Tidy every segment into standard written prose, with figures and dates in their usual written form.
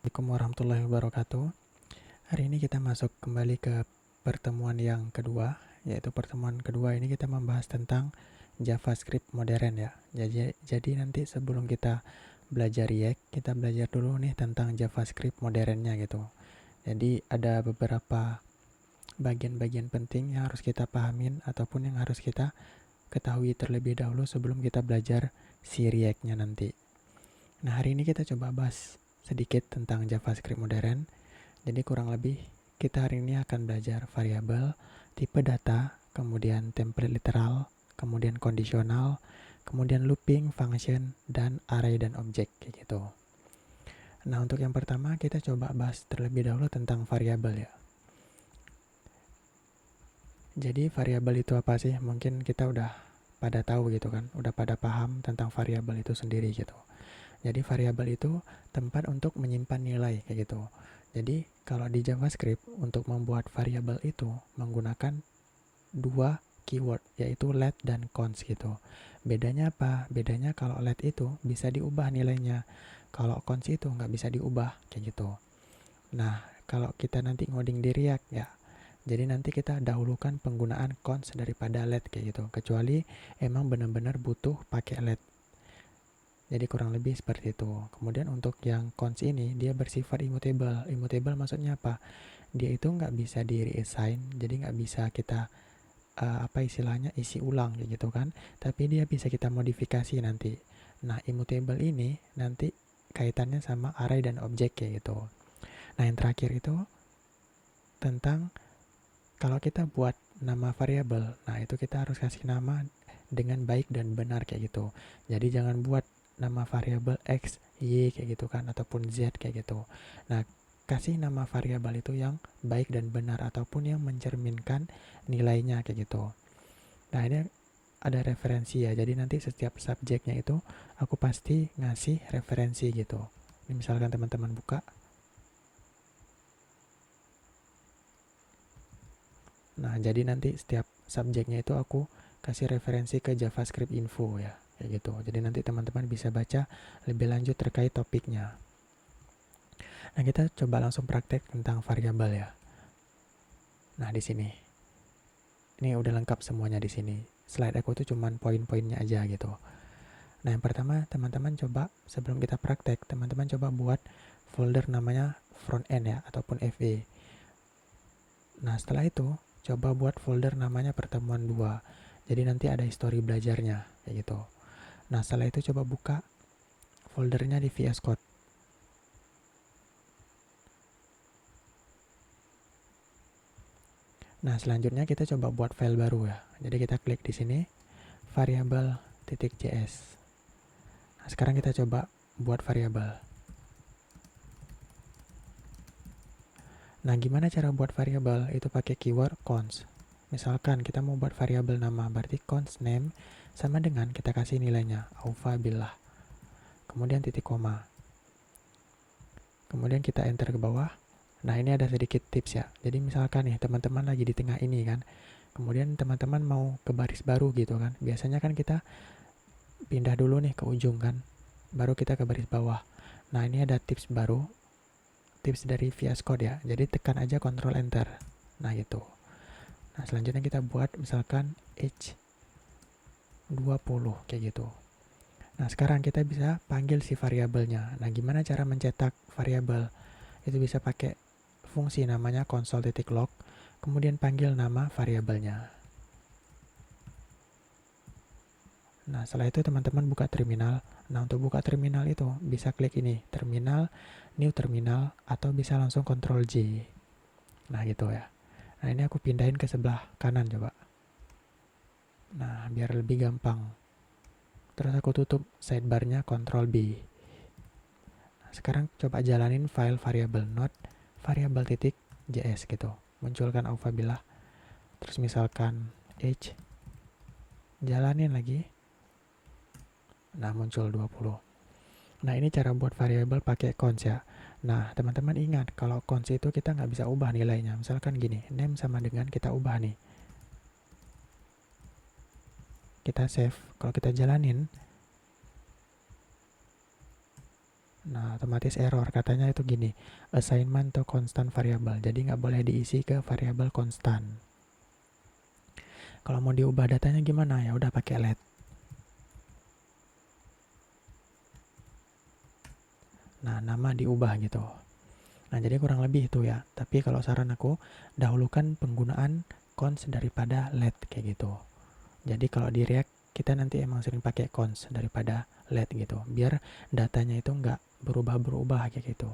Assalamualaikum warahmatullahi wabarakatuh. Hari ini kita masuk kembali ke pertemuan yang kedua, yaitu pertemuan kedua ini kita membahas tentang JavaScript modern ya. Jadi nanti sebelum kita belajar React, kita belajar dulu nih tentang JavaScript modernnya gitu. Jadi ada beberapa bagian-bagian penting yang harus kita pahamin ataupun yang harus kita ketahui terlebih dahulu sebelum kita belajar si React-nya nanti. Nah, hari ini kita coba bahas sedikit tentang JavaScript modern. Jadi kurang lebih kita hari ini akan belajar variabel, tipe data, kemudian template literal, kemudian kondisional, kemudian looping, function, dan array dan objek kayak gitu. Nah, untuk yang pertama kita coba bahas terlebih dahulu tentang variabel ya. Jadi variabel itu apa sih? Mungkin kita udah pada tahu gitu kan, udah pada paham tentang variabel itu sendiri gitu. Jadi variabel itu tempat untuk menyimpan nilai kayak gitu. Jadi kalau di JavaScript untuk membuat variabel itu menggunakan dua keyword yaitu let dan const gitu. Bedanya apa? Bedanya kalau let itu bisa diubah nilainya. Kalau const itu nggak bisa diubah kayak gitu. Nah, kalau kita nanti ngoding di React ya, jadi nanti kita dahulukan penggunaan const daripada let kayak gitu. Kecuali emang benar-benar butuh pakai let. Jadi kurang lebih seperti itu. Kemudian untuk yang cons ini dia bersifat immutable. Immutable maksudnya apa? Dia itu nggak bisa di reassign, jadi nggak bisa kita apa istilahnya isi ulang gitu kan. Tapi dia bisa kita modifikasi nanti. Nah immutable ini nanti kaitannya sama array dan objek kayak gitu. Nah yang terakhir itu tentang kalau kita buat nama variabel, nah itu kita harus kasih nama dengan baik dan benar kayak gitu. Jadi jangan buat nama variabel X, Y kayak gitu kan, ataupun Z kayak gitu. Nah, kasih nama variabel itu yang baik dan benar ataupun yang mencerminkan nilainya kayak gitu. Nah, ini ada referensi ya. Jadi nanti setiap subjeknya itu aku pasti ngasih referensi gitu. Ini misalkan teman-teman buka. Nah, jadi nanti setiap subjeknya itu aku kasih referensi ke JavaScript info ya, kayak gitu. Jadi nanti teman-teman bisa baca lebih lanjut terkait topiknya. Nah, kita coba langsung praktek tentang variabel ya. Nah, di sini. Ini udah lengkap semuanya di sini. Slide aku tuh cuman poin-poinnya aja gitu. Nah, yang pertama teman-teman coba sebelum kita praktek, teman-teman coba buat folder namanya frontend ya ataupun FE. Nah, setelah itu coba buat folder namanya pertemuan 2. Jadi nanti ada history belajarnya kayak gitu. Nah, setelah itu coba buka foldernya di VS Code. Nah, selanjutnya kita coba buat file baru ya. Jadi kita klik di sini variable.js. Nah, sekarang kita coba buat variabel. Nah, gimana cara buat variabel? Itu pakai keyword const. Misalkan kita mau buat variabel nama, berarti const name sama dengan kita kasih nilainya aufa billah. Kemudian titik koma. Kemudian kita enter ke bawah. Nah, ini ada sedikit tips ya. Jadi misalkan nih teman-teman lagi di tengah ini kan. Kemudian teman-teman mau ke baris baru gitu kan. Biasanya kan kita pindah dulu nih ke ujung kan. Baru kita ke baris bawah. Nah, ini ada tips baru. Tips dari VS Code ya. Jadi tekan aja Ctrl Enter. Nah, gitu. Nah, selanjutnya kita buat misalkan age 20 kayak gitu. Nah, sekarang kita bisa panggil si variabelnya. Nah, gimana cara mencetak variabel? Itu bisa pakai fungsi namanya console.log, kemudian panggil nama variabelnya. Nah, setelah itu teman-teman buka terminal. Nah, untuk buka terminal itu bisa klik ini, terminal, new terminal, atau bisa langsung Ctrl J. Nah, gitu ya. Nah, ini aku pindahin ke sebelah kanan coba. Nah, biar lebih gampang. Terus aku tutup sidebarnya Ctrl B. Nah, sekarang coba jalanin file variable node variable.js gitu. Munculkan aufabillah. Terus misalkan age. Jalanin lagi. Nah, muncul 20. Nah, ini cara buat variabel pakai const ya. Nah, teman-teman ingat kalau const itu kita nggak bisa ubah nilainya. Misalkan gini, name sama dengan kita ubah nih. Kita save. Kalau kita jalanin, Nah, otomatis error. Katanya itu gini, assignment to constant variable. Jadi nggak boleh diisi ke variabel konstan. Kalau mau diubah datanya gimana? Ya udah pakai let. Nah, nama diubah gitu. Nah, jadi kurang lebih itu ya. Tapi kalau saran aku, dahulukan penggunaan cons daripada let kayak gitu. Jadi kalau di React, kita nanti emang sering pakai cons daripada let gitu. Biar datanya itu nggak berubah-berubah kayak gitu.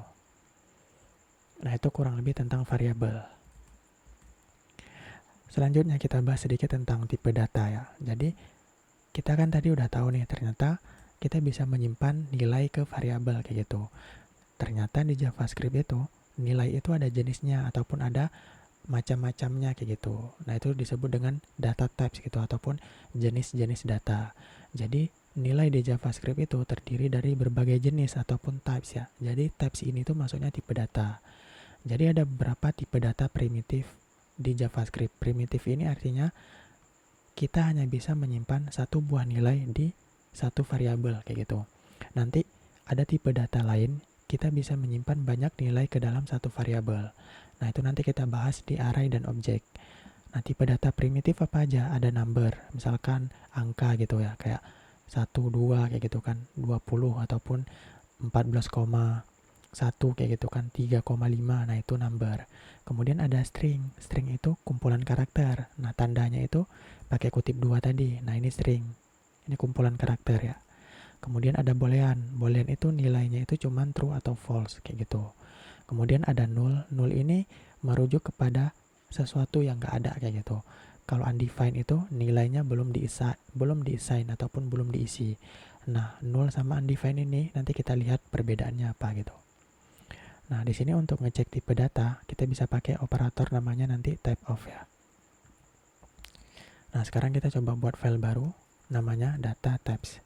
Nah, itu kurang lebih tentang variabel. Selanjutnya kita bahas sedikit tentang tipe data ya. Jadi, kita kan tadi udah tahu nih, ternyata kita bisa menyimpan nilai ke variabel kayak gitu. Ternyata di JavaScript itu nilai itu ada jenisnya ataupun ada macam-macamnya kayak gitu. Nah, itu disebut dengan data types gitu ataupun jenis-jenis data. Jadi, nilai di JavaScript itu terdiri dari berbagai jenis ataupun types ya. Jadi, types ini tuh maksudnya tipe data. Jadi, ada beberapa tipe data primitif di JavaScript. Primitif ini artinya kita hanya bisa menyimpan satu buah nilai di satu variabel kayak gitu. Nanti ada tipe data lain, kita bisa menyimpan banyak nilai ke dalam satu variabel. Nah, itu nanti kita bahas di array dan objek. Nah, tipe data primitif apa aja? Ada number, misalkan angka gitu ya, kayak 1, 2 kayak gitu kan, 20 ataupun 14,1 kayak gitu kan, 3,5. Nah, itu number. Kemudian ada string. String itu kumpulan karakter. Nah, tandanya itu pakai kutip 2 tadi. Nah, ini string. Ini kumpulan karakter ya. Kemudian ada boolean. Boolean itu nilainya itu cuman true atau false kayak gitu. Kemudian ada null. Null ini merujuk kepada sesuatu yang nggak ada kayak gitu. Kalau undefined itu nilainya belum diassign ataupun belum diisi. Nah, null sama undefined ini nanti kita lihat perbedaannya apa gitu. Nah, di sini untuk ngecek tipe data, kita bisa pakai operator namanya nanti typeof ya. Nah, sekarang kita coba buat file baru namanya data types.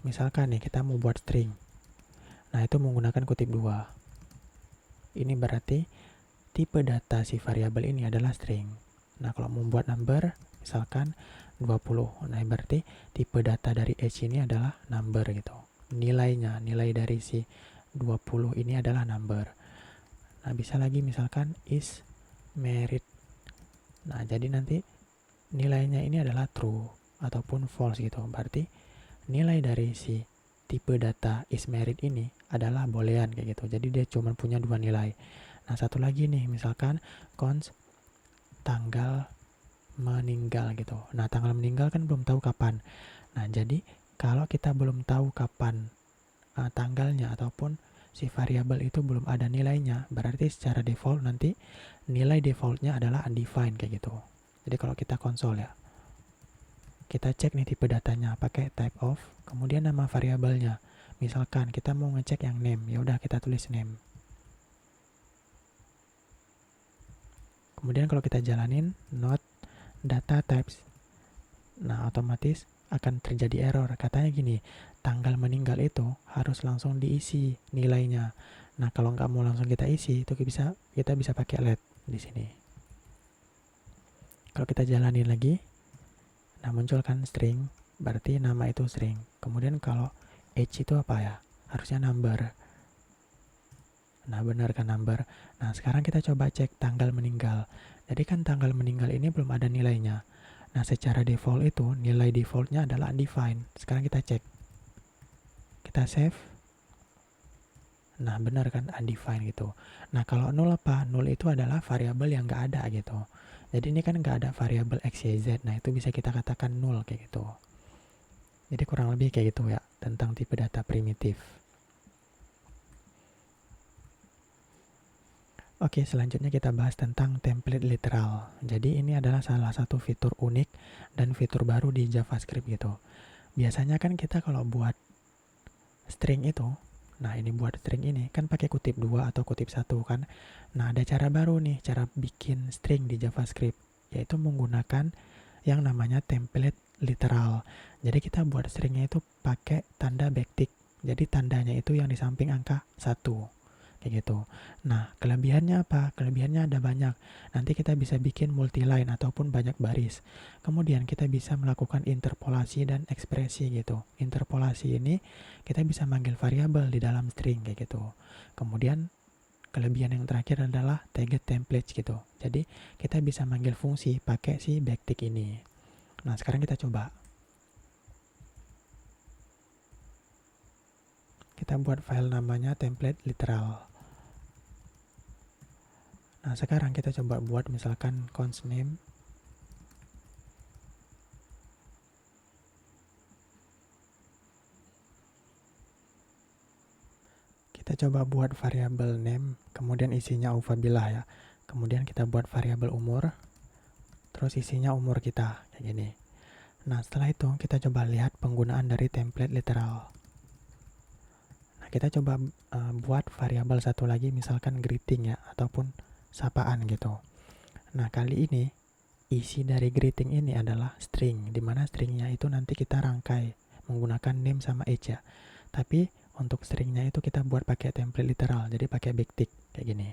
Misalkan nih kita mau buat string. Nah, itu menggunakan kutip 2. Ini berarti tipe data si variabel ini adalah string. Nah, kalau mau buat number, misalkan 20. Nah, berarti tipe data dari age ini adalah number gitu. Nilainya, nilai dari si 20 ini adalah number. Nah, bisa lagi misalkan is married. Nah, jadi nanti nilainya ini adalah true ataupun false gitu. Berarti nilai dari si tipe data is married ini adalah boolean kayak gitu. Jadi dia cuma punya 2 nilai. Nah, satu lagi nih, misalkan cons tanggal meninggal gitu. Nah, tanggal meninggal kan belum tahu kapan. Nah, jadi kalau kita belum tahu kapan tanggalnya ataupun si variabel itu belum ada nilainya, berarti secara default nanti nilai defaultnya adalah undefined kayak gitu. Jadi kalau kita konsol ya, kita cek nih tipe datanya pakai type of, kemudian nama variabelnya. Misalkan kita mau ngecek yang name, ya udah kita tulis name. Kemudian kalau kita jalanin not data types, nah otomatis akan terjadi error. Katanya gini, tanggal meninggal itu harus langsung diisi nilainya. Nah, kalau nggak mau langsung kita isi, itu kita bisa pakai let di sini. Kalau kita jalanin lagi, nah muncul kan string, berarti nama itu string. Kemudian kalau age itu apa ya? Harusnya number. Nah, benar kan number. Nah, sekarang kita coba cek tanggal meninggal. Jadi kan tanggal meninggal ini belum ada nilainya. Nah, secara default itu nilai defaultnya adalah undefined. Sekarang kita cek. Kita save. Nah, benar kan undefined gitu. Nah, kalau null apa? Null itu adalah variabel yang nggak ada gitu. Jadi ini kan nggak ada variabel x, y, z. Nah, itu bisa kita katakan null kayak gitu. Jadi kurang lebih kayak gitu ya tentang tipe data primitif. Oke, selanjutnya kita bahas tentang template literal. Jadi ini adalah salah satu fitur unik dan fitur baru di JavaScript gitu. Biasanya kan kita kalau buat string itu, nah ini buat string ini kan pakai kutip 2 atau kutip 1 kan. Nah, ada cara baru nih, cara bikin string di JavaScript, yaitu menggunakan yang namanya template literal. Jadi kita buat stringnya itu pakai tanda backtick. Jadi tandanya itu yang di samping angka 1. kayak gitu. Nah, kelebihannya apa? Kelebihannya ada banyak. Nanti kita bisa bikin multi-line ataupun banyak baris. Kemudian kita bisa melakukan interpolasi dan ekspresi gitu. Interpolasi ini kita bisa manggil variabel di dalam string kayak gitu. Kemudian kelebihan yang terakhir adalah tagged templates gitu. Jadi kita bisa manggil fungsi pakai si backtick ini. Nah, sekarang kita coba. Kita buat file namanya template literal. Nah, sekarang kita coba buat misalkan const name. Kita coba buat variabel name, kemudian isinya aufabillah ya. Kemudian kita buat variabel umur, terus isinya umur kita, kayak gini. Nah, setelah itu kita coba lihat penggunaan dari template literal. Nah, kita coba buat variabel satu lagi, misalkan greeting ya, ataupun sapaan gitu. Nah, kali ini isi dari greeting ini adalah string, dimana stringnya itu nanti kita rangkai menggunakan name sama age ya. Tapi untuk stringnya itu kita buat pakai template literal, jadi pakai backtick kayak gini.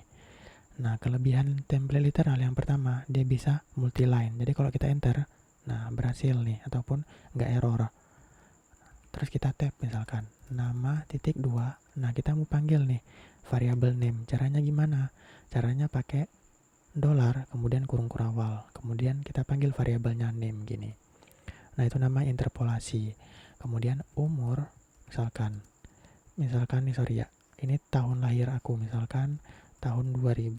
Nah, kelebihan template literal yang pertama, dia bisa multi-line. Jadi kalau kita enter, nah berhasil nih, ataupun nggak error. Terus kita tab misalkan, nama titik 2. Nah, kita mau panggil nih variabel name. Caranya gimana? Caranya pakai $, kemudian kurung kurawal. Kemudian kita panggil variabelnya name gini. Nah, itu nama interpolasi. Kemudian umur, misalkan nih sorry ya, ini tahun lahir aku, misalkan tahun 2000.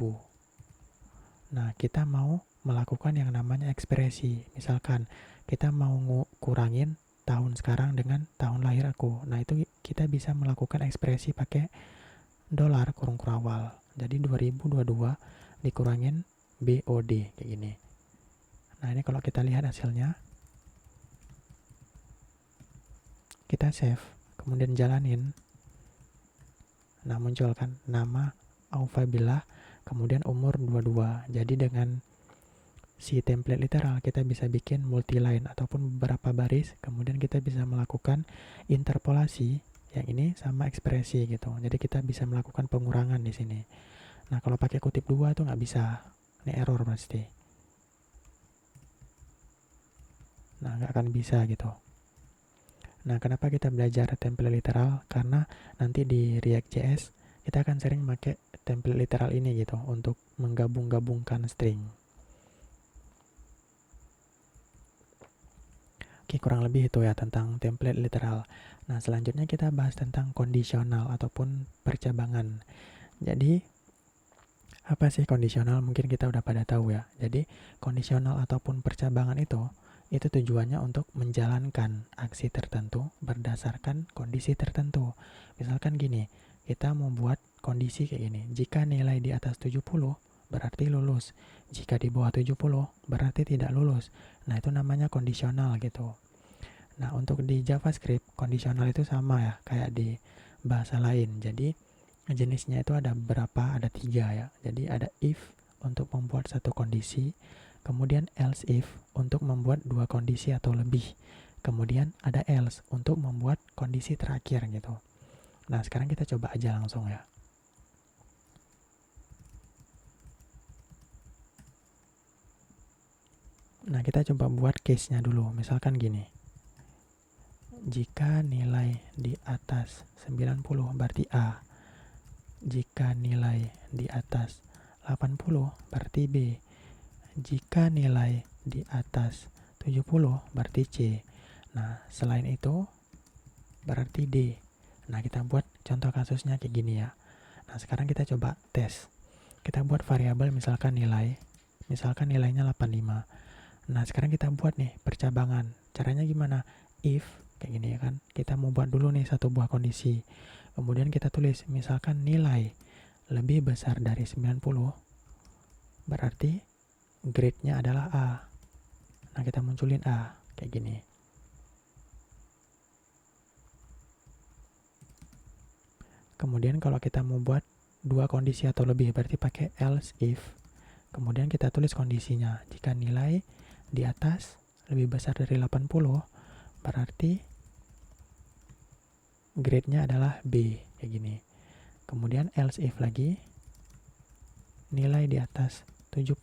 Nah, kita mau melakukan yang namanya ekspresi. Misalkan kita mau kurangin tahun sekarang dengan tahun lahir aku. Nah, itu kita bisa melakukan ekspresi pakai $, kurung kurawal. Jadi 2022 dikurangin BOD kayak gini. Nah, ini kalau kita lihat hasilnya, kita save, kemudian jalanin. Nah, muncul kan nama aufabillah, kemudian umur 22. Jadi dengan si template literal kita bisa bikin multi-line ataupun beberapa baris, kemudian kita bisa melakukan interpolasi yang ini sama ekspresi gitu. Jadi kita bisa melakukan pengurangan di sini. Nah, kalau pakai kutip 2 tuh nggak bisa. Ini error pasti. Nah, nggak akan bisa gitu. Nah, kenapa kita belajar template literal? Karena nanti di React.js kita akan sering pakai template literal ini gitu untuk menggabung-gabungkan string. Oke, kurang lebih itu ya tentang template literal. Nah, selanjutnya kita bahas tentang kondisional ataupun percabangan. Jadi, apa sih kondisional? Mungkin kita udah pada tahu ya. Jadi, kondisional ataupun percabangan itu tujuannya untuk menjalankan aksi tertentu berdasarkan kondisi tertentu. Misalkan gini, kita mau buat kondisi kayak gini. Jika nilai di atas 70, berarti lulus. Jika di bawah 70, berarti tidak lulus. Nah, itu namanya kondisional gitu. Nah, untuk di JavaScript, kondisional itu sama ya, kayak di bahasa lain. Jadi, jenisnya itu ada berapa? Ada 3 ya. Jadi, ada if untuk membuat satu kondisi, kemudian else if untuk membuat 2 kondisi atau lebih. Kemudian ada else untuk membuat kondisi terakhir gitu. Nah, sekarang kita coba aja langsung ya. Nah, kita coba buat case-nya dulu. Misalkan gini. Jika nilai di atas 90 berarti A. Jika nilai di atas 80 berarti B. Jika nilai di atas 70 berarti C. Nah, selain itu berarti D. Nah, kita buat contoh kasusnya kayak gini ya. Nah, sekarang kita coba tes. Kita buat variabel misalkan nilai. Misalkan nilainya 85. Nah, sekarang kita buat nih percabangan. Caranya gimana? If, kayak gini ya kan. Kita mau buat dulu nih satu buah kondisi. Kemudian kita tulis misalkan nilai lebih besar dari 90. Berarti grade-nya adalah A. Nah, kita munculin A, kayak gini. Kemudian kalau kita mau buat 2 kondisi atau lebih, berarti pakai else if. Kemudian kita tulis kondisinya. Jika nilai di atas lebih besar dari 80, berarti grade-nya adalah B, kayak gini. kemudian else if lagi, nilai di atas 70,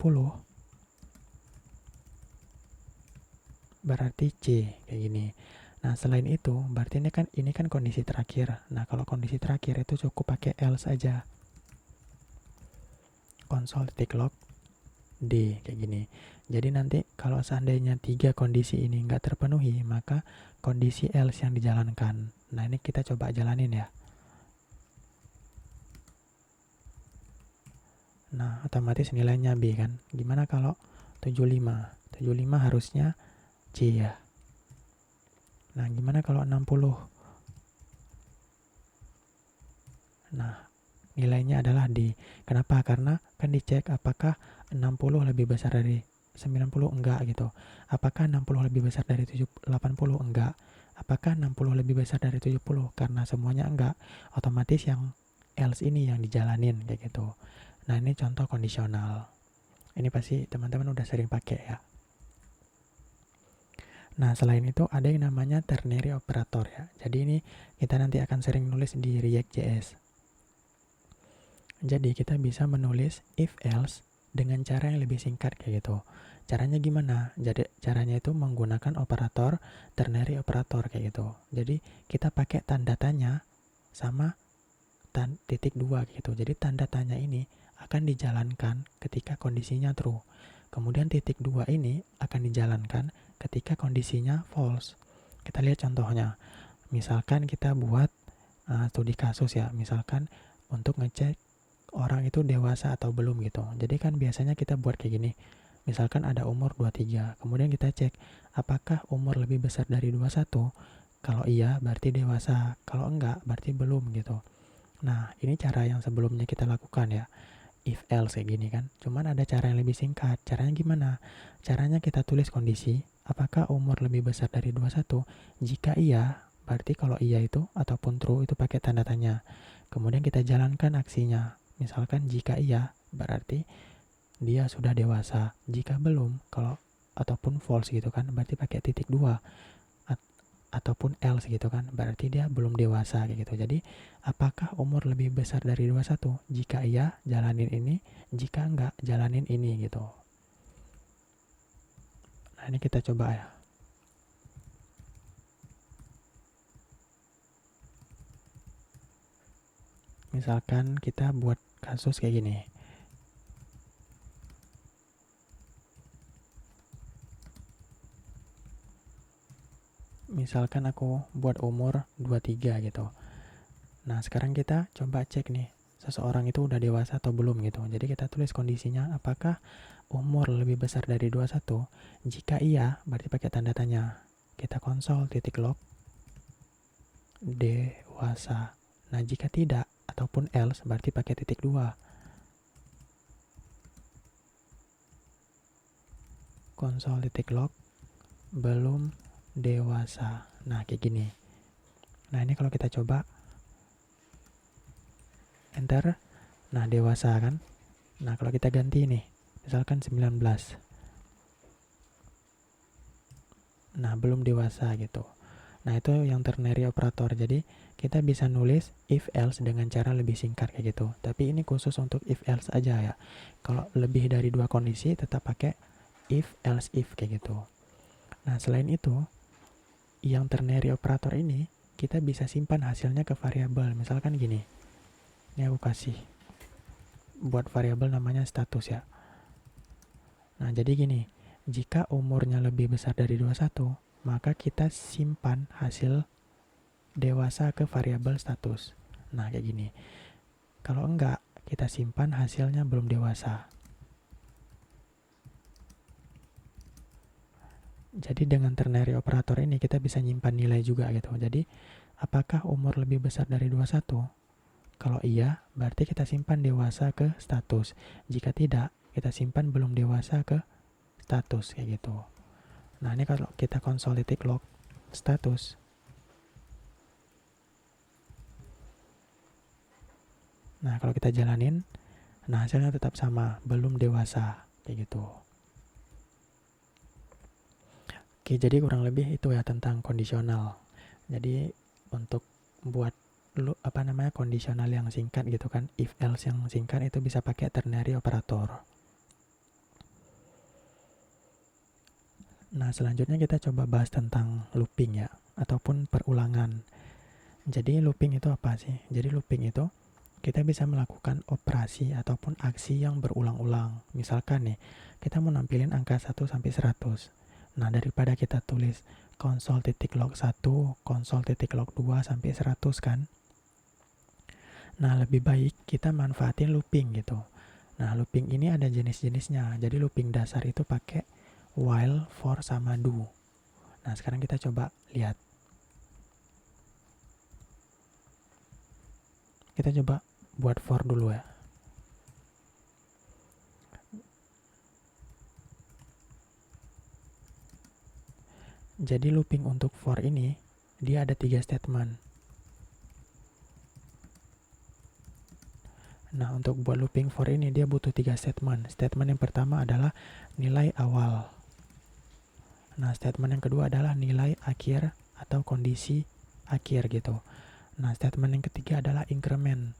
berarti C, kayak gini. Nah, selain itu, berarti ini kan kondisi terakhir. Nah, kalau kondisi terakhir itu cukup pakai else aja. Console.log D, kayak gini. Jadi nanti kalau seandainya 3 kondisi ini nggak terpenuhi, maka kondisi else yang dijalankan. Nah, ini kita coba jalanin ya. Nah, otomatis nilainya B kan. Gimana kalau 75? 75 harusnya C ya. Nah, gimana kalau 60? Nah, nilainya adalah D. Kenapa? Karena kan dicek apakah 60 lebih besar dari 90, enggak gitu. Apakah 60 lebih besar dari 80, enggak. Apakah 60 lebih besar dari 70? Karena semuanya enggak, otomatis yang else ini yang dijalanin kayak gitu. Nah, ini contoh kondisional. Ini pasti teman-teman udah sering pakai ya. Nah, selain itu ada yang namanya ternary operator ya. Jadi ini kita nanti akan sering nulis di React.js. Jadi kita bisa menulis if else dengan cara yang lebih singkat kayak gitu. Caranya gimana? Jadi caranya itu menggunakan operator ternary operator kayak gitu. Jadi kita pakai tanda tanya sama titik 2 gitu. Jadi tanda tanya ini akan dijalankan ketika kondisinya true. Kemudian titik 2 ini akan dijalankan ketika kondisinya false. Kita lihat contohnya. Misalkan kita buat studi kasus ya. Misalkan untuk ngecek orang itu dewasa atau belum gitu. Jadi kan biasanya kita buat kayak gini. Misalkan ada umur 23. Kemudian kita cek apakah umur lebih besar dari 21. Kalau iya berarti dewasa. Kalau enggak berarti belum gitu. Nah, ini cara yang sebelumnya kita lakukan ya. If else kayak gini kan. Cuman ada cara yang lebih singkat. Caranya gimana? Caranya kita tulis kondisi, apakah umur lebih besar dari 21? Jika iya, berarti kalau iya itu ataupun true itu pakai tanda tanya. Kemudian kita jalankan aksinya. Misalkan jika iya, berarti dia sudah dewasa. Jika belum, kalau ataupun false gitu kan, berarti pakai titik 2 ataupun else gitu kan, berarti dia belum dewasa kayak gitu. Jadi apakah umur lebih besar dari 21? Jika iya, jalanin ini. Jika enggak, jalanin ini gitu. Nah, ini kita coba ya. Misalkan kita buat kasus kayak gini. Misalkan aku buat umur 23 gitu. Nah, sekarang kita coba cek nih, seseorang itu udah dewasa atau belum gitu. Jadi kita tulis kondisinya, apakah umur lebih besar dari 21? Jika iya, berarti pakai tanda tanya. Kita console.log dewasa. Nah, jika tidak ataupun else, berarti pakai titik 2. Console.log belum dewasa. Nah, kayak gini. Nah, ini kalau kita coba enter, nah dewasa kan. Nah, kalau kita ganti nih, misalkan 19. Nah, belum dewasa gitu. Nah, itu yang ternary operator. Jadi, kita bisa nulis if else dengan cara lebih singkat kayak gitu. Tapi ini khusus untuk if else aja ya. Kalau lebih dari 2 kondisi tetap pakai if else if kayak gitu. Nah, selain itu, yang ternary operator ini kita bisa simpan hasilnya ke variabel. Misalkan gini. Ini aku kasih buat variabel namanya status ya. Nah, jadi gini, jika umurnya lebih besar dari 21, maka kita simpan hasil dewasa ke variabel status. Nah, kayak gini. Kalau enggak, kita simpan hasilnya belum dewasa. Jadi dengan ternary operator ini kita bisa nyimpan nilai juga gitu. Jadi, apakah umur lebih besar dari 21? Kalau iya, berarti kita simpan dewasa ke status. Jika tidak, kita simpan belum dewasa ke status kayak gitu. Nah, ini kalau kita console.log status. Nah, kalau kita jalanin, nah hasilnya tetap sama, belum dewasa kayak gitu. Oke, jadi kurang lebih itu ya tentang kondisional. Jadi untuk buat kondisional yang singkat gitu kan, if else yang singkat itu bisa pakai ternary operator. Nah, selanjutnya kita coba bahas tentang looping ya, ataupun perulangan. Jadi looping itu apa sih? Jadi looping itu kita bisa melakukan operasi ataupun aksi yang berulang-ulang. Misalkan nih, kita mau nampilin angka 1 sampai 100. Nah, daripada kita tulis console.log 1, console.log 2 sampai 100 kan. Nah, lebih baik kita manfaatin looping gitu. Nah, looping ini ada jenis-jenisnya. Jadi looping dasar itu pakai while, for, sama do. Nah, sekarang kita coba lihat. Kita coba buat for dulu ya. Jadi looping untuk for ini, dia ada 3 statement. Nah, untuk buat looping for ini, dia butuh 3 statement. Statement yang pertama adalah nilai awal. Nah, statement yang kedua adalah nilai akhir atau kondisi akhir gitu. Nah, statement yang ketiga adalah increment.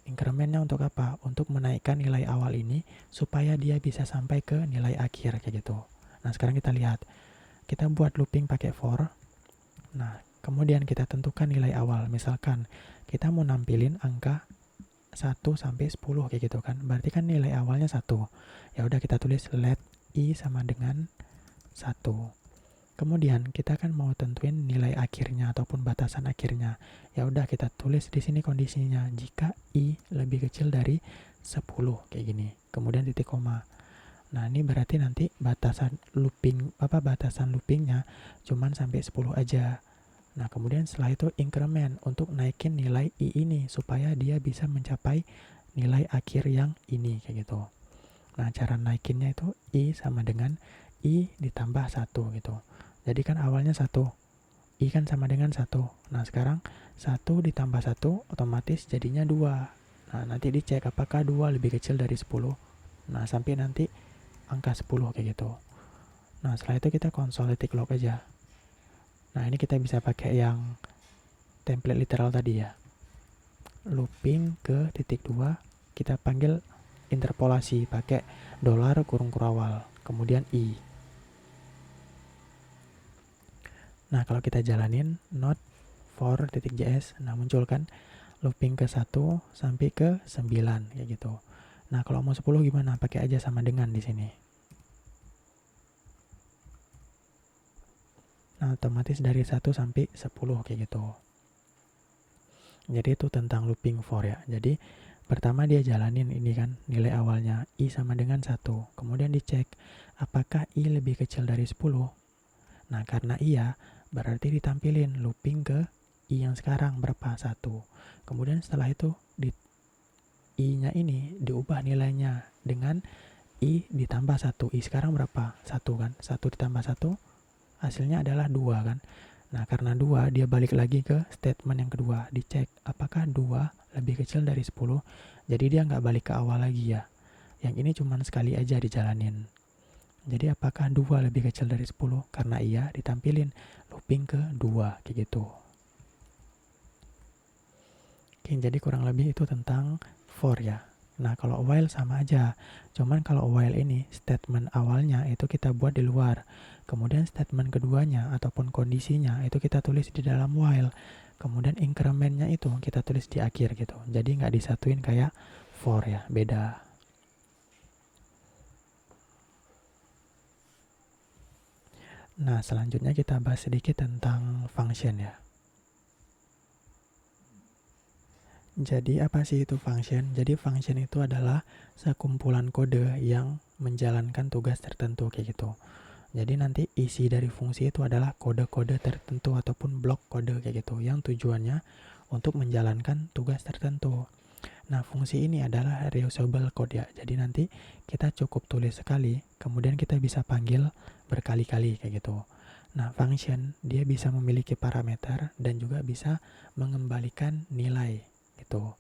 Incrementnya untuk apa? Untuk menaikkan nilai awal ini supaya dia bisa sampai ke nilai akhir kayak gitu. Nah, sekarang kita lihat. Kita buat looping pakai for. Nah, kemudian kita tentukan nilai awal. Misalkan kita mau nampilin angka 1 sampai 10 kayak gitu kan. Berarti kan nilai awalnya 1. Ya udah kita tulis let i sama dengan 1. Kemudian kita kan mau tentuin nilai akhirnya ataupun batasan akhirnya. Ya udah kita tulis di sini kondisinya jika i lebih kecil dari 10 kayak gini. Kemudian titik koma. Nah, ini berarti nanti batasan loopingnya cuman sampai 10 aja. Nah, kemudian setelah itu increment untuk naikin nilai i ini supaya dia bisa mencapai nilai akhir yang ini kayak gitu. Nah, cara naikinnya itu i sama dengan i ditambah 1 gitu. Jadi kan awalnya 1, i kan sama dengan 1. Nah, sekarang 1 ditambah 1 otomatis jadinya 2. Nah, nanti dicek apakah 2 lebih kecil dari 10. Nah, sampai nanti angka 10 kayak gitu. Nah, setelah itu kita console.log aja. Nah, ini kita bisa pakai yang template literal tadi ya. Looping ke titik 2, kita panggil interpolasi pakai dolar kurung kurawal, kemudian i. Nah, kalau kita jalanin not for.js, nah muncul kan looping ke 1 sampai ke 9 kayak gitu. Nah, kalau mau 10 gimana? Pakai aja sama dengan di sini. Nah, otomatis dari 1 sampai 10 kayak gitu. Jadi itu tentang looping for ya. Jadi pertama dia jalanin ini kan nilai awalnya i sama dengan 1. Kemudian dicek apakah i lebih kecil dari 10. Nah, karena iya berarti ditampilin looping ke i yang sekarang berapa? 1. Kemudian setelah itu i-nya ini diubah nilainya dengan i ditambah 1. I sekarang berapa? 1 kan? 1 ditambah 1 hasilnya adalah 2 kan? Nah, karena 2 dia balik lagi ke statement yang kedua. Dicek apakah 2 lebih kecil dari 10. Jadi dia nggak balik ke awal lagi ya. Yang ini cuma sekali aja dijalanin. Jadi apakah 2 lebih kecil dari 10? Karena iya ditampilin looping ke 2 kayak gitu. Oke, jadi kurang lebih itu tentang for ya. Nah, kalau while sama aja. Cuman kalau while ini statement awalnya itu kita buat di luar. Kemudian statement keduanya ataupun kondisinya itu kita tulis di dalam while. Kemudian incrementnya itu kita tulis di akhir gitu. Jadi nggak disatuin kayak for ya, beda. Nah, selanjutnya kita bahas sedikit tentang function ya. Jadi apa sih itu function? Jadi function itu adalah sekumpulan kode yang menjalankan tugas tertentu kayak gitu. Jadi nanti isi dari fungsi itu adalah kode-kode tertentu ataupun blok kode kayak gitu yang tujuannya untuk menjalankan tugas tertentu. Nah, fungsi ini adalah reusable code ya. Jadi nanti kita cukup tulis sekali, kemudian kita bisa panggil berkali-kali kayak gitu. Nah, function dia bisa memiliki parameter dan juga bisa mengembalikan nilai gitu.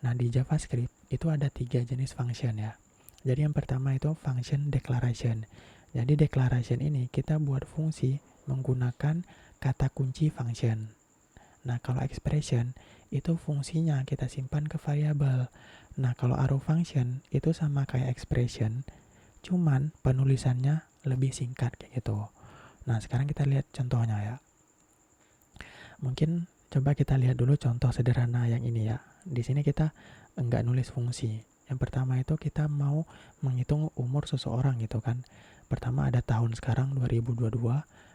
Nah, di JavaScript itu ada 3 jenis function ya. Jadi yang pertama itu function declaration. Jadi declaration ini kita buat fungsi menggunakan kata kunci function. Nah, kalau expression itu fungsinya kita simpan ke variabel. Nah, kalau arrow function itu sama kayak expression, cuman penulisannya lebih singkat kayak gitu. Nah, sekarang kita lihat contohnya ya. Mungkin coba kita lihat dulu contoh sederhana yang ini ya. Di sini kita enggak nulis fungsi. Yang pertama itu kita mau menghitung umur seseorang gitu kan. Pertama ada tahun sekarang 2022,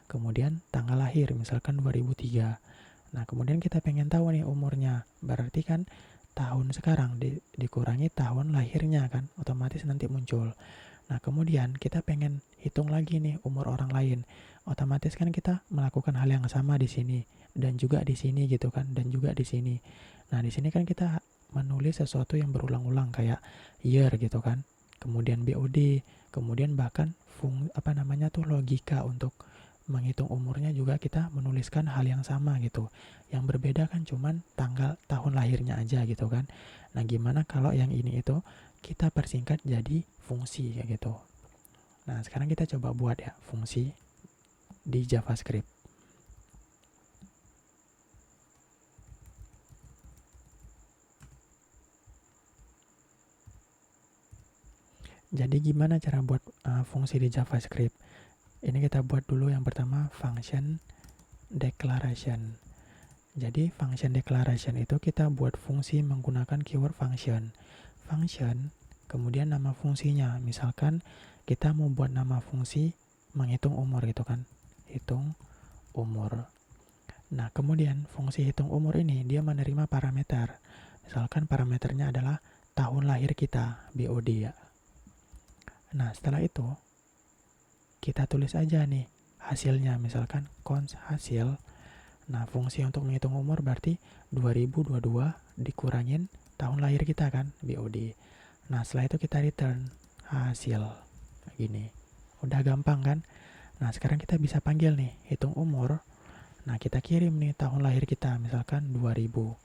kemudian tanggal lahir misalkan 2003. Nah, kemudian kita pengen tahu nih umurnya. Berarti kan tahun sekarang dikurangi tahun lahirnya kan, otomatis nanti muncul. Nah, kemudian kita pengen hitung lagi nih umur orang lain. Otomatis kan kita melakukan hal yang sama di sini dan juga di sini gitu kan, dan juga di sini. Nah, di sini kan kita menulis sesuatu yang berulang-ulang kayak year gitu kan. Kemudian BOD, kemudian bahkan logika untuk menghitung umurnya juga kita menuliskan hal yang sama gitu. Yang berbeda kan cuman tanggal tahun lahirnya aja gitu kan. Nah, gimana kalau yang ini itu kita persingkat jadi fungsi kayak gitu. Nah, sekarang kita coba buat ya fungsi di JavaScript. Jadi gimana cara buat fungsi di JavaScript? Ini kita buat dulu yang pertama function declaration. Jadi function declaration itu kita buat fungsi menggunakan keyword function. Function, kemudian nama fungsinya. Misalkan kita mau buat nama fungsi menghitung umur gitu kan. Hitung umur. Nah, kemudian fungsi hitung umur ini dia menerima parameter. Misalkan parameternya adalah tahun lahir kita, BOD ya. Nah, setelah itu kita tulis aja nih hasilnya, misalkan cons hasil. Nah, fungsi untuk menghitung umur berarti 2022 dikurangin tahun lahir kita kan, BOD. Nah, setelah itu kita return hasil. Gini. Udah gampang kan? Nah, sekarang kita bisa panggil nih, hitung umur. Nah, kita kirim nih tahun lahir kita, misalkan 2000.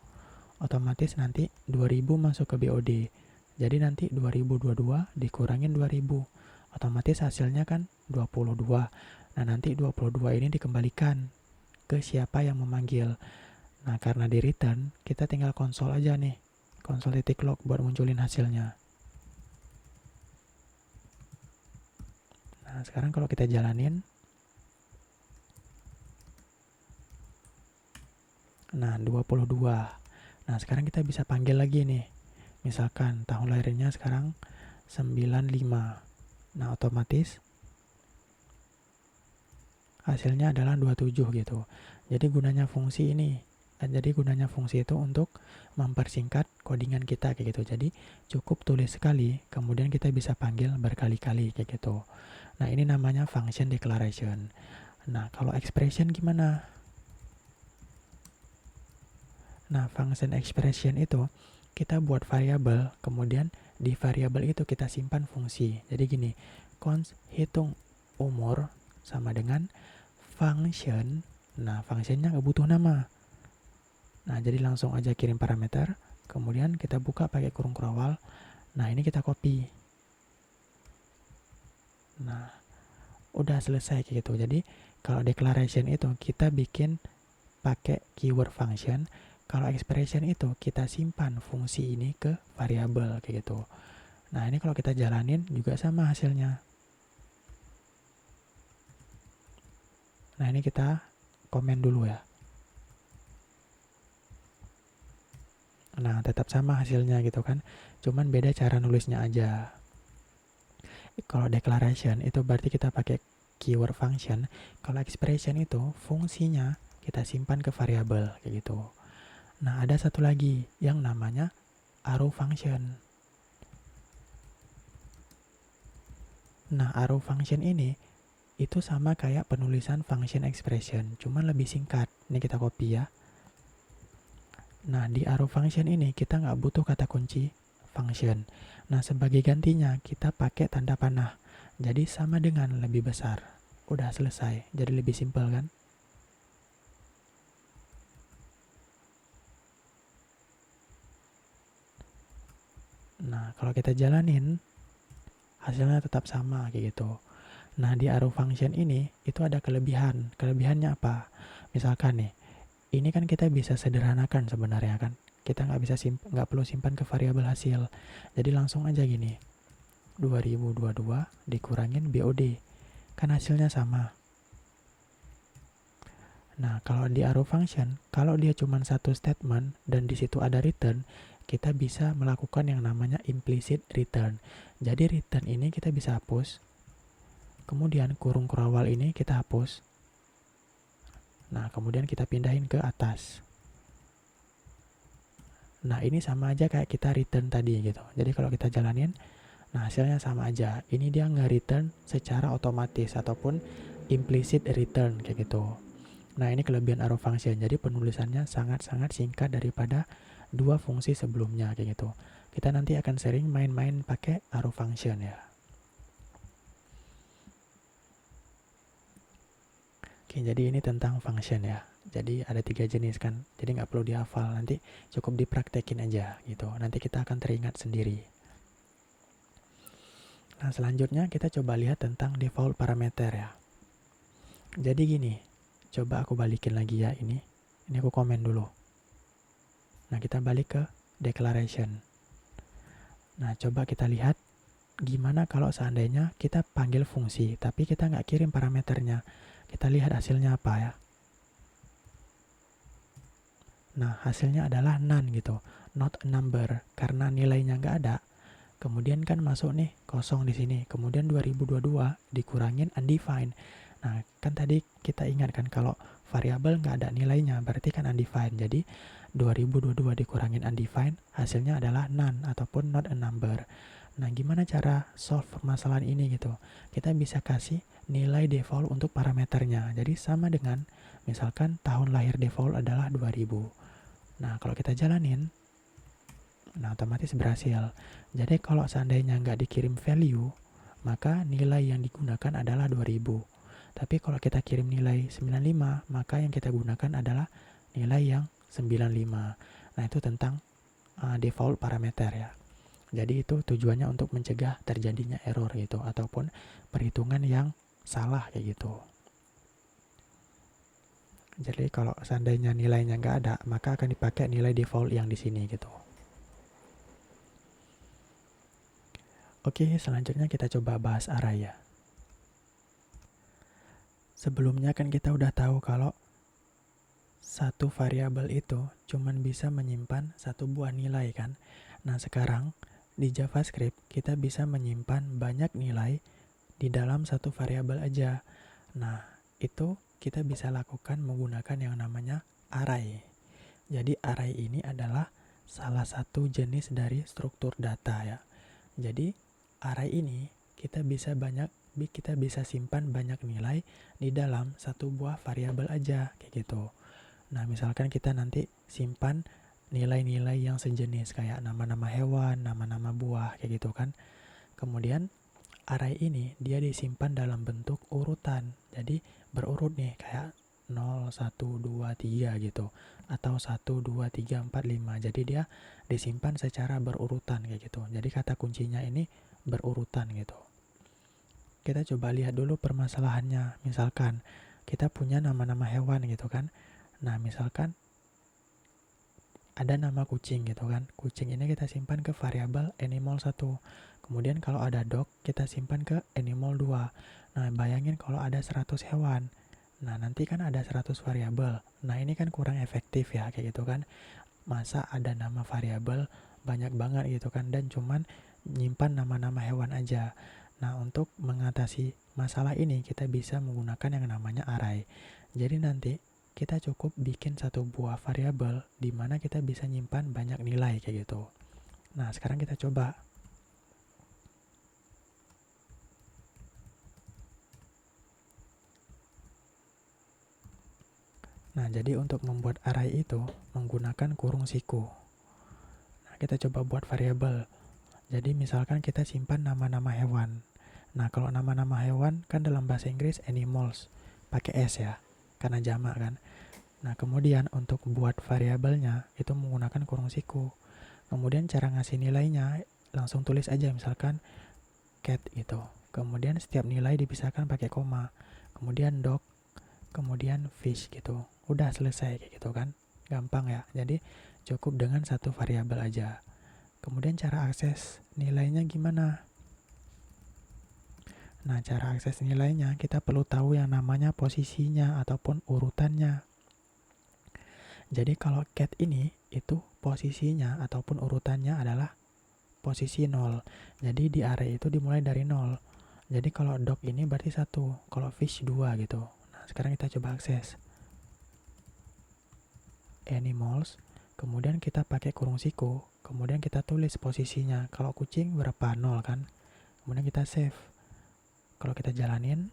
Otomatis nanti 2000 masuk ke BOD. Jadi nanti 2022 dikurangin 2000. Otomatis hasilnya kan 22. Nah, nanti 22 ini dikembalikan ke siapa yang memanggil. Nah, karena di return, kita tinggal konsol aja nih. Konsol titik log buat munculin hasilnya. Nah, sekarang kalau kita jalanin. Nah, 22. Nah, sekarang kita bisa panggil lagi nih. Misalkan tahun lahirnya sekarang 95. Nah, otomatis hasilnya adalah 27 gitu. Jadi gunanya fungsi itu untuk mempersingkat codingan kita kayak gitu. Jadi cukup tulis sekali, kemudian kita bisa panggil berkali-kali kayak gitu. Nah, ini namanya function declaration. Nah, kalau expression gimana? Nah, function expression itu kita buat variabel, kemudian di variabel itu kita simpan fungsi. Jadi gini, const hitung umur sama dengan function. Nah, functionnya nggak butuh nama. Nah, jadi langsung aja kirim parameter, kemudian kita buka pakai kurung kurawal. Nah, ini kita copy. Nah, udah selesai kayak gitu. Jadi, kalau declaration itu kita bikin pakai keyword function. Kalau expression itu kita simpan fungsi ini ke variabel kayak gitu. Nah, ini kalau kita jalanin juga sama hasilnya. Nah, ini kita komen dulu ya. Nah, tetap sama hasilnya gitu kan. Cuman beda cara nulisnya aja. Kalau declaration itu berarti kita pakai keyword function. Kalau expression itu fungsinya kita simpan ke variabel kayak gitu. Nah, ada satu lagi yang namanya arrow function. Nah, arrow function ini itu sama kayak penulisan function expression, cuman lebih singkat. Ini kita copy ya. Nah, di arrow function ini kita nggak butuh kata kunci function. Nah, sebagai gantinya kita pakai tanda panah. Jadi sama dengan lebih besar. Udah selesai, jadi lebih simpel kan? Nah, kalau kita jalanin, hasilnya tetap sama kayak gitu. Nah, di arrow function ini, itu ada kelebihan. Kelebihannya apa? Misalkan nih, ini kan kita bisa sederhanakan sebenarnya kan. Kita nggak perlu simpan ke variabel hasil. Jadi langsung aja gini. 2022 dikurangin BOD. Kan hasilnya sama. Nah, kalau di arrow function, kalau dia cuma satu statement dan di situ ada return, kita bisa melakukan yang namanya implicit return. Jadi return ini kita bisa hapus. Kemudian kurung kurawal ini kita hapus. Nah, kemudian kita pindahin ke atas. Nah, ini sama aja kayak kita return tadi gitu. Jadi kalau kita jalanin, nah hasilnya sama aja. Ini dia nge-return secara otomatis ataupun implicit return kayak gitu. Nah, ini kelebihan arrow function. Jadi penulisannya sangat-sangat singkat daripada dua fungsi sebelumnya kayak gitu. Kita nanti akan sering main-main pakai arrow function ya. Oke, jadi ini tentang function ya. Jadi ada 3 jenis kan. Jadi nggak perlu dihafal. Nanti cukup dipraktekin aja gitu. Nanti kita akan teringat sendiri. Nah, selanjutnya kita coba lihat tentang default parameter ya. Jadi gini. Coba aku balikin lagi ya ini. Ini aku komen dulu. Nah, kita balik ke declaration. Nah, coba kita lihat gimana kalau seandainya kita panggil fungsi, tapi kita nggak kirim parameternya. Kita lihat hasilnya apa ya. Nah, hasilnya adalah none gitu. Not a number. Karena nilainya nggak ada. Kemudian kan masuk nih, kosong di sini. Kemudian 2022 dikurangin undefined. Nah, kan tadi kita ingat kan kalau variabel nggak ada nilainya, berarti kan undefined. Jadi, 2022 dikurangin undefined, hasilnya adalah none ataupun not a number. Nah, gimana cara solve permasalahan ini gitu? Kita bisa kasih nilai default untuk parameternya. Jadi, sama dengan misalkan tahun lahir default adalah 2000. Nah, kalau kita jalanin, nah otomatis berhasil. Jadi, kalau seandainya nggak dikirim value, maka nilai yang digunakan adalah 2000. Tapi kalau kita kirim nilai 95, maka yang kita gunakan adalah nilai yang 95. Nah, itu tentang default parameter ya. Jadi itu tujuannya untuk mencegah terjadinya error gitu, ataupun perhitungan yang salah kayak gitu. Jadi kalau seandainya nilainya nggak ada, maka akan dipakai nilai default yang di sini gitu. Oke, selanjutnya kita coba bahas array ya. Sebelumnya kan kita udah tahu kalau satu variabel itu cuman bisa menyimpan satu buah nilai kan. Nah, sekarang di JavaScript kita bisa menyimpan banyak nilai di dalam satu variabel aja. Nah, itu kita bisa lakukan menggunakan yang namanya array. Jadi array ini adalah salah satu jenis dari struktur data ya. Jadi array ini kita bisa simpan banyak nilai di dalam satu buah variabel aja kayak gitu. Nah, misalkan kita nanti simpan nilai-nilai yang sejenis kayak nama-nama hewan, nama-nama buah kayak gitu kan. Kemudian array ini dia disimpan dalam bentuk urutan. Jadi berurut nih kayak 0, 1, 2, 3 gitu. Atau 1, 2, 3, 4, 5. Jadi dia disimpan secara berurutan kayak gitu. Jadi kata kuncinya ini berurutan gitu. Kita coba lihat dulu permasalahannya. Misalkan kita punya nama-nama hewan gitu kan. Nah, misalkan ada nama kucing gitu kan. Kucing ini kita simpan ke variabel animal 1. Kemudian kalau ada dog, kita simpan ke animal 2. Nah, bayangin kalau ada 100 hewan. Nah, nanti kan ada 100 variabel. Nah, ini kan kurang efektif ya kayak gitu kan. Masa ada nama variabel banyak banget gitu kan, dan cuman nyimpan nama-nama hewan aja. Nah, untuk mengatasi masalah ini kita bisa menggunakan yang namanya array. Jadi nanti kita cukup bikin satu buah variabel di mana kita bisa nyimpan banyak nilai kayak gitu. Nah, sekarang kita coba. Nah, jadi untuk membuat array itu menggunakan kurung siku. Nah, kita coba buat variabel. Jadi misalkan kita simpan nama-nama hewan. Nah, kalau nama-nama hewan kan dalam bahasa Inggris animals, pakai S ya, karena jamak kan. Nah, kemudian untuk buat variabelnya itu menggunakan kurung siku. Kemudian cara ngasih nilainya langsung tulis aja misalkan cat gitu. Kemudian setiap nilai dipisahkan pakai koma. Kemudian dog, kemudian fish gitu. Udah selesai kayak gitu kan. Gampang ya. Jadi cukup dengan satu variabel aja. Kemudian cara akses nilainya gimana? Nah, cara akses nilainya kita perlu tahu yang namanya posisinya ataupun urutannya. Jadi kalau cat ini itu posisinya ataupun urutannya adalah posisi 0. Jadi di array itu dimulai dari 0. Jadi kalau dog ini berarti 1, kalau fish 2 gitu. Nah, sekarang kita coba akses animals, kemudian kita pakai kurung siku, kemudian kita tulis posisinya. Kalau kucing berapa? 0 kan. Kemudian kita save. Kalau kita jalanin,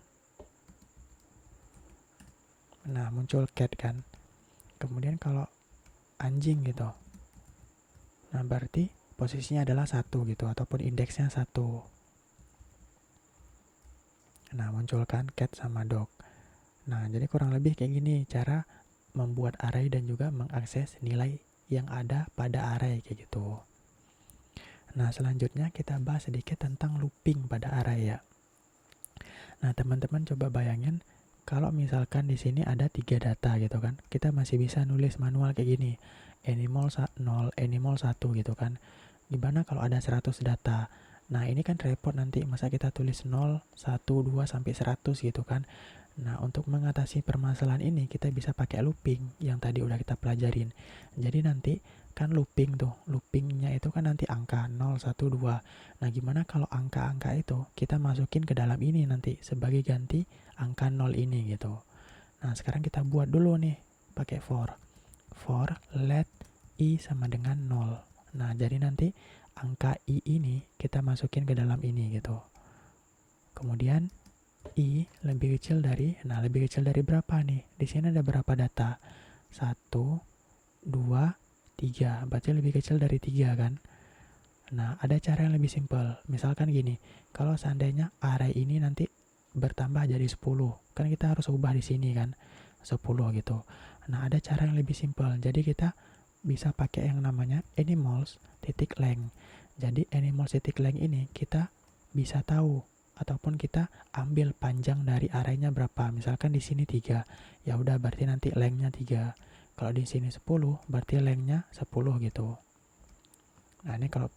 nah muncul cat kan. Kemudian kalau anjing gitu, nah berarti posisinya adalah 1 gitu, ataupun indeksnya 1. Nah muncul kan cat sama dog. Nah jadi kurang lebih kayak gini cara membuat array dan juga mengakses nilai yang ada pada array kayak gitu. Nah selanjutnya kita bahas sedikit tentang looping pada array ya. Nah, teman-teman coba bayangin kalau misalkan di sini ada 3 data gitu kan. Kita masih bisa nulis manual kayak gini. Animal 0, animal 1 gitu kan. Gimana kalau ada 100 data? Nah, ini kan repot nanti. Masa kita tulis 0, 1, 2 sampai 100 gitu kan. Nah, untuk mengatasi permasalahan ini kita bisa pakai looping yang tadi udah kita pelajarin. Jadi nanti kan looping tuh, loopingnya itu kan nanti angka 0, 1, 2. Nah gimana kalau angka-angka itu kita masukin ke dalam ini nanti sebagai ganti angka 0 ini gitu. Nah sekarang kita buat dulu nih pakai for let i sama dengan 0. Nah jadi nanti angka i ini kita masukin ke dalam ini gitu. Kemudian i lebih kecil dari, nah lebih kecil dari berapa nih? Di sini ada berapa data? 1, 2, 3, berarti lebih kecil dari 3 kan. Nah ada cara yang lebih simpel. Misalkan gini, kalau seandainya array ini nanti bertambah jadi 10, kan kita harus ubah di sini kan 10 gitu. Nah ada cara yang lebih simpel. Jadi kita bisa pakai yang namanya animals titik length. Jadi animals titik length ini kita bisa tahu ataupun kita ambil panjang dari arraynya berapa. Misalkan di sini 3, ya udah berarti nanti lengthnya 3. Kalau di sini 10, berarti lengthnya 10 gitu. Nah ini kalau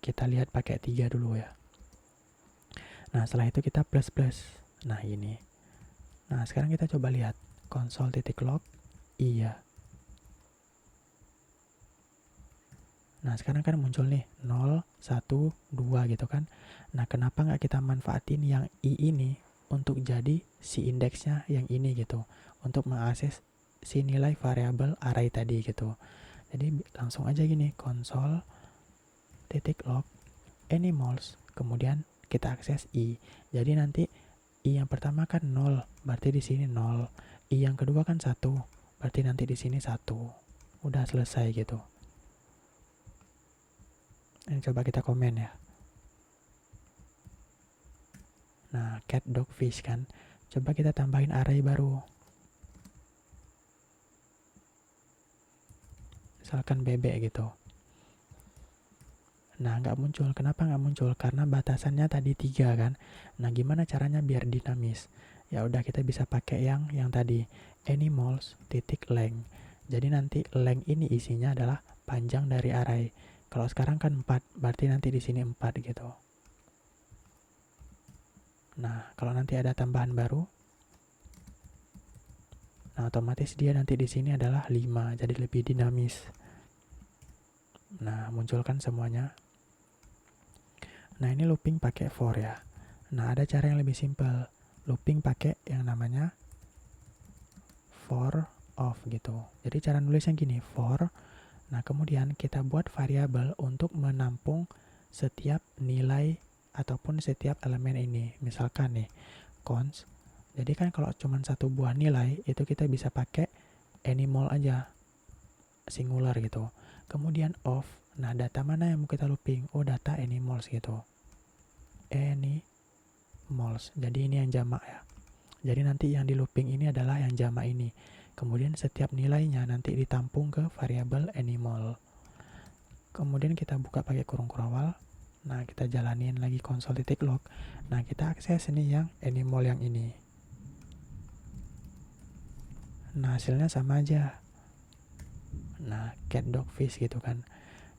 kita lihat pakai 3 dulu ya. Nah setelah itu kita plus plus. Nah ini. Nah sekarang kita coba lihat console.log. Iya. Nah sekarang kan muncul nih 0, 1, 2 gitu kan. Nah kenapa nggak kita manfaatin yang i ini untuk jadi si indeksnya yang ini gitu. Untuk mengakses si nilai variabel array tadi gitu. Jadi langsung aja gini console.log animals, kemudian kita akses i. Jadi nanti i yang pertama kan 0, berarti di sini 0. I yang kedua kan 1, berarti nanti di sini 1. Udah selesai gitu. Ini coba kita komen ya. Nah, cat, dog, fish kan. Coba kita tambahin array baru. Misalkan bebek gitu. Nah, nggak muncul. Kenapa nggak muncul? Karena batasannya tadi 3 kan. Nah, gimana caranya biar dinamis? Ya udah kita bisa pakai yang tadi animals titik length. Jadi nanti length ini isinya adalah panjang dari array. Kalau sekarang kan 4, berarti nanti di sini 4 gitu. Nah, kalau nanti ada tambahan baru, nah otomatis dia nanti di sini adalah 5, jadi lebih dinamis. Nah, munculkan semuanya. Nah, ini looping pakai for ya. Nah, ada cara yang lebih simpel. Looping pakai yang namanya for of gitu. Jadi cara nulisnya gini, for. Nah, kemudian kita buat variabel untuk menampung setiap nilai ataupun setiap elemen ini. Misalkan nih, cons. Jadi kan kalau cuma satu buah nilai, itu kita bisa pakai animal aja, singular gitu. Kemudian of, nah data mana yang mau kita looping? Oh data animals gitu. Animals, jadi ini yang jamak ya. Jadi nanti yang di looping ini adalah yang jamak ini. Kemudian setiap nilainya nanti ditampung ke variabel animal. Kemudian kita buka pakai kurung kurawal. Nah kita jalanin lagi console.log. Nah kita akses ini yang animal yang ini. Nah, hasilnya sama aja. Nah, cat, dog, fish gitu kan.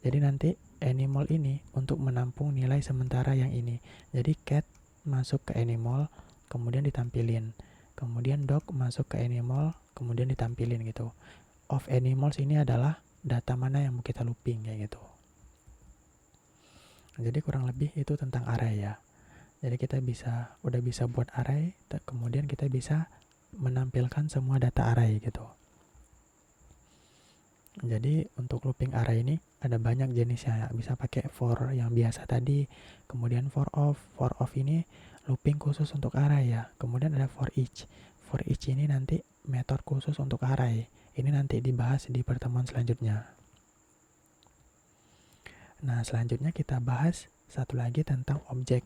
Jadi nanti animal ini untuk menampung nilai sementara yang ini. Jadi cat masuk ke animal, kemudian ditampilin. Kemudian dog masuk ke animal, kemudian ditampilin gitu. Of animals ini adalah data mana yang mau kita looping kayak gitu. Jadi kurang lebih itu tentang array ya. Jadi kita udah bisa buat array, kemudian kita bisa menampilkan semua data array gitu. Jadi untuk looping array ini ada banyak jenisnya ya. Bisa pakai for yang biasa tadi, kemudian for of ini looping khusus untuk array ya. Kemudian ada for each. For each ini nanti metode khusus untuk array. Ini nanti dibahas di pertemuan selanjutnya. Nah, selanjutnya kita bahas satu lagi tentang objek.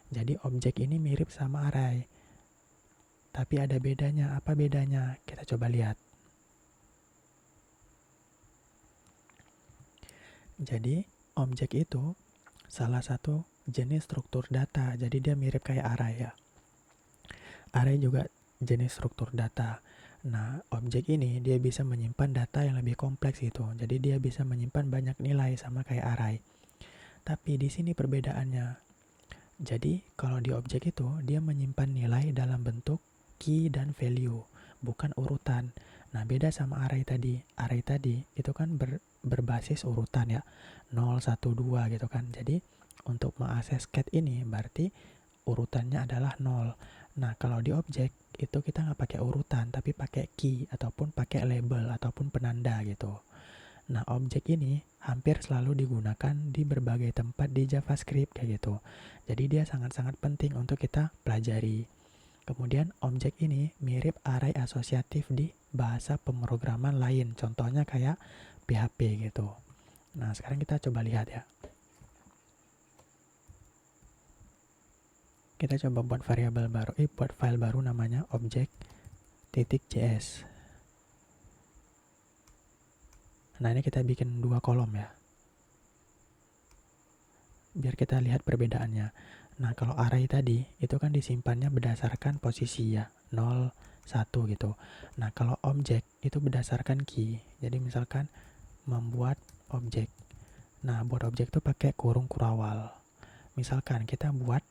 Jadi objek ini mirip sama array. Tapi ada bedanya. Apa bedanya? Kita coba lihat. Jadi, objek itu salah satu jenis struktur data. Jadi dia mirip kayak array ya. Array juga jenis struktur data. Nah, objek ini dia bisa menyimpan data yang lebih kompleks gitu. Jadi dia bisa menyimpan banyak nilai sama kayak array. Tapi di sini perbedaannya. Jadi, kalau di objek itu, dia menyimpan nilai dalam bentuk key dan value, bukan urutan. Nah, beda sama array tadi. Array tadi itu kan berbasis urutan ya, 0, 1, 2 gitu kan. Jadi, untuk mengakses cat ini berarti urutannya adalah 0. Nah, kalau di objek itu kita nggak pakai urutan, tapi pakai key, ataupun pakai label, ataupun penanda gitu. Nah, objek ini hampir selalu digunakan di berbagai tempat di JavaScript kayak gitu. Jadi dia sangat-sangat penting untuk kita pelajari. Kemudian objek ini mirip array asosiatif di bahasa pemrograman lain. Contohnya kayak PHP gitu. Nah, sekarang kita coba lihat ya. Kita coba buat variabel baru, buat file baru namanya object.js. Nah, ini kita bikin 2 kolom ya. Biar kita lihat perbedaannya. Nah, kalau array tadi, itu kan disimpannya berdasarkan posisi ya, 0, 1 gitu. Nah, kalau objek itu berdasarkan key. Jadi misalkan membuat objek. Nah, buat objek itu pakai kurung kurawal. Misalkan kita buat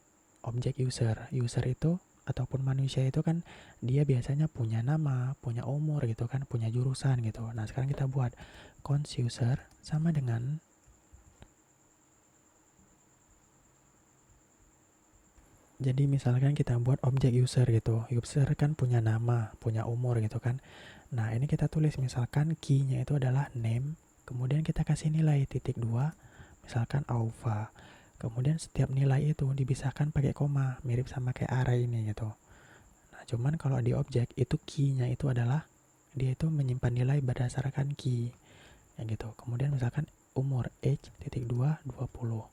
objek user. User itu ataupun manusia itu kan dia biasanya punya nama, punya umur gitu kan, punya jurusan gitu. Nah, sekarang kita buat const user sama dengan jadi misalkan kita buat objek user gitu. User kan punya nama, punya umur gitu kan. Nah, ini kita tulis misalkan key-nya itu adalah name, kemudian kita kasih nilai titik 2, misalkan alpha. Kemudian setiap nilai itu dipisahkan pakai koma, mirip sama kayak array ini gitu. Nah, cuman kalau di objek itu key-nya itu adalah dia itu menyimpan nilai berdasarkan key. Ya gitu. Kemudian misalkan umur age titik 2 20.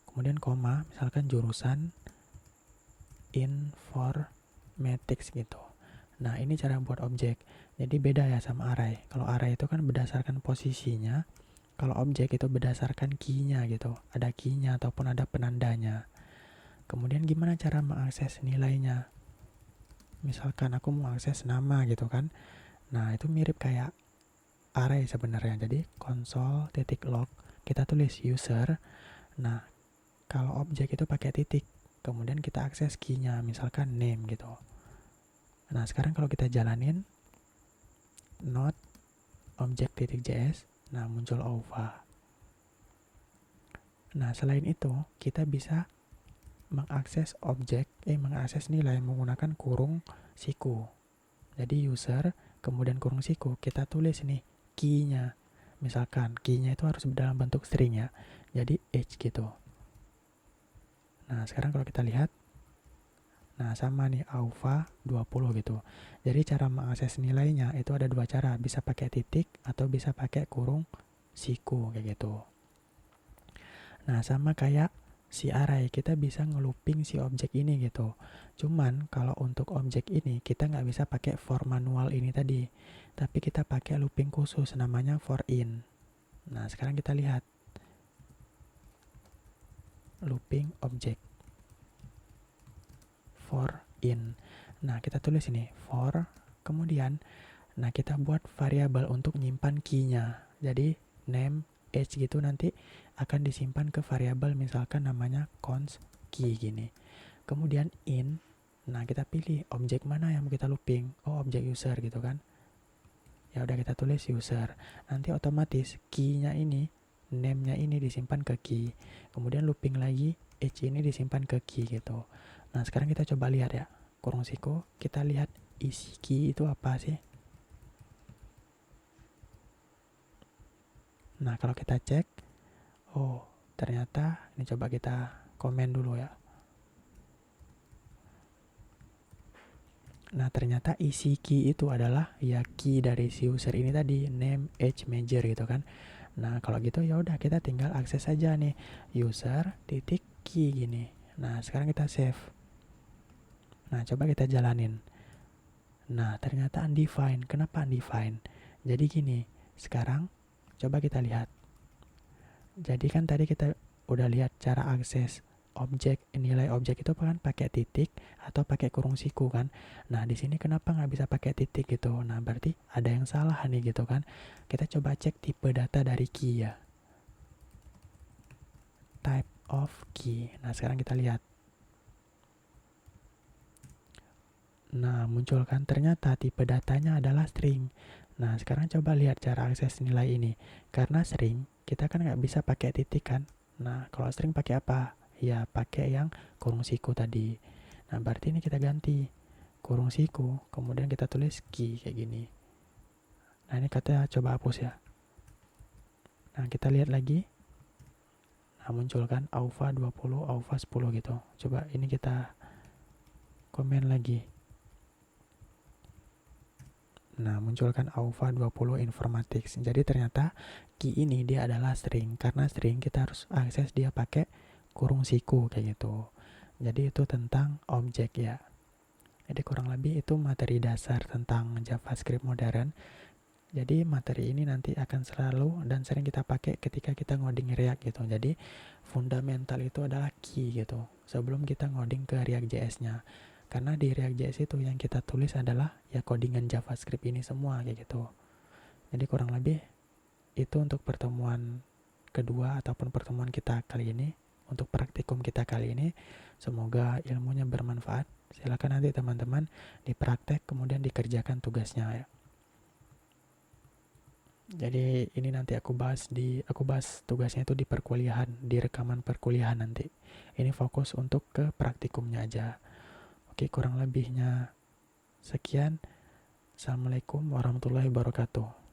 Kemudian koma, misalkan jurusan informatics gitu. Nah, ini cara buat objek. Jadi beda ya sama array. Kalau array itu kan berdasarkan posisinya, kalau objek itu berdasarkan key-nya gitu. Ada key-nya ataupun ada penandanya. Kemudian gimana cara mengakses nilainya? Misalkan aku mau akses nama gitu kan. Nah, itu mirip kayak array sebenarnya. Jadi console.log kita tulis user. Nah, kalau objek itu pakai titik. Kemudian kita akses key-nya, misalkan name gitu. Nah, sekarang kalau kita jalanin node object.js, nah muncul alpha. Nah, selain itu, kita bisa mengakses mengakses nilai menggunakan kurung siku. Jadi user, kemudian kurung siku, kita tulis nih key-nya. Misalkan key-nya itu harus dalam bentuk string ya. Jadi age gitu. Nah, sekarang kalau kita lihat, nah sama nih alpha 20 gitu. Jadi cara mengakses nilainya itu ada 2 cara. Bisa pakai titik atau bisa pakai kurung siku kayak gitu. Nah, sama kayak si array, kita bisa ngelooping si objek ini gitu. Cuman kalau untuk objek ini kita nggak bisa pakai for manual ini tadi, tapi kita pakai looping khusus namanya for in. Nah, sekarang kita lihat looping object for in. Nah, kita tulis ini for, kemudian Nah, kita buat variabel untuk nyimpan key-nya. Jadi name, age gitu nanti akan disimpan ke variabel misalkan namanya const key gini. Kemudian in, nah kita pilih objek mana yang mau kita looping. Oh, objek user gitu kan. Ya udah kita tulis user. Nanti otomatis key-nya ini, name-nya ini disimpan ke key. Kemudian looping lagi, age ini disimpan ke key gitu. Nah, sekarang kita coba lihat ya. Kurung siku, kita lihat isi key itu apa sih? Nah, kalau kita cek, oh, ternyata ini coba kita komen dulu ya. Nah, ternyata isi key itu adalah ya key dari si user ini tadi, name, age, major gitu kan. Nah, kalau gitu ya udah kita tinggal akses saja nih user titik key gini. Nah, sekarang kita save. Nah, coba kita jalanin. Nah, ternyata undefined. Kenapa undefined? Jadi gini, sekarang coba kita lihat. Jadi kan tadi kita udah lihat cara akses objek, nilai objek itu kan pakai titik atau pakai kurung siku kan. Nah, di sini kenapa nggak bisa pakai titik gitu? Nah, berarti ada yang salah nih gitu kan. Kita coba cek tipe data dari key ya. Type of key. Nah, sekarang kita lihat. Nah, muncul kan ternyata tipe datanya adalah string. Nah, sekarang coba lihat cara akses nilai ini. Karena string, kita kan nggak bisa pakai titik kan. Nah, kalau string pakai apa? Ya, pakai yang kurung siku tadi. Nah, berarti ini kita ganti kurung siku, kemudian kita tulis key kayak gini. Nah, ini kita coba hapus ya. Nah, kita lihat lagi. Nah, muncul kan alpha 20, alpha 10 gitu. Coba ini kita komen lagi. Nah, munculkan alpha 20 informatics. Jadi ternyata key ini dia adalah string. Karena string kita harus akses dia pakai kurung siku kayak gitu. Jadi itu tentang objek ya. Jadi kurang lebih itu materi dasar tentang JavaScript modern. Jadi materi ini nanti akan selalu dan sering kita pakai ketika kita ngoding React gitu. Jadi fundamental itu adalah key gitu. Sebelum kita ngoding ke React.js-nya. Karena di React.js itu yang kita tulis adalah ya codingan JavaScript ini semua kayak gitu. Jadi kurang lebih itu untuk pertemuan kedua ataupun pertemuan kita kali ini. Untuk praktikum kita kali ini. Semoga ilmunya bermanfaat. Silakan nanti teman-teman dipraktek kemudian dikerjakan tugasnya ya. Jadi ini nanti aku bahas tugasnya itu di perkuliahan, di rekaman perkuliahan nanti. Ini fokus untuk ke praktikumnya aja. Oke, kurang lebihnya sekian. Assalamualaikum warahmatullahi wabarakatuh.